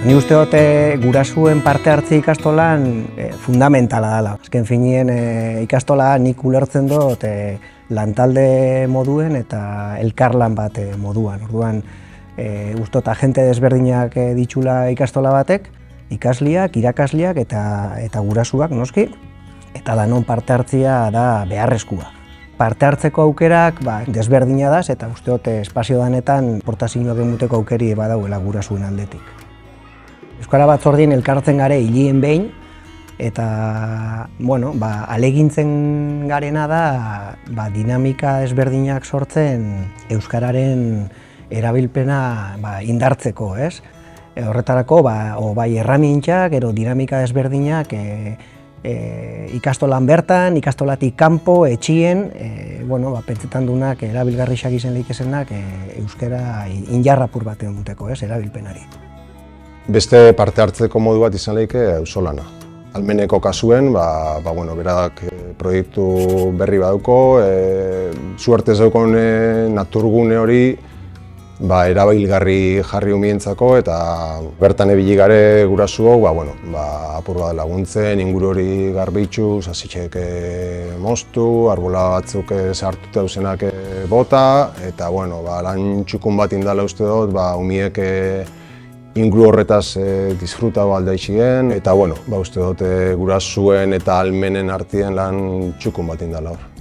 Ni uste dut gurasuen parte hartze ikastolan fundamentala dela. Azken finien ikastola nik ulertzen dut lantalde moduen eta elkarlan bat moduan. Orduan, uste dut agente desberdinak ditxula ikastola batek, ikasliak, irakasliak eta gurasuak noski, eta danon parte hartzea da beharrezkoa. Parte hartzeko aukerak desberdina daz eta uste dut espazio danetan portazioak emuteko aukeri badauela gurasuen aldetik. Euskara Batzordien elkartzen gare hilien behin, eta alegintzen garena da dinamika desberdinak sortzen euskararen erabilpena indartzeko, ez? Horretarako bai erramintzak, dinamika desberdinak ikastolan bertan, ikastolatik kanpo, etxien, pentsetan dunak erabilgarrixak izen lehikesenak euskara injarrapur bat emuteko, ez, erabilpenari. Beste parte hartzeko modu bat izan lehike auzolana. Almeneko kasuen, berak proiektu berri badauko, suertez daukon naturgune hori erabilgarri jarri umientzako eta bertan ebili gare gurasuok apur bat laguntzen, inguru hori garbitzu, sasitxek moztu, arbola batzuk zahartuta dauzenak bota, eta lan txukun bat indala uste dut, umiek inguru horretaz disfruta aldaixien, eta uste dut gurasuen eta almenen artien lan txukun bat indala hor.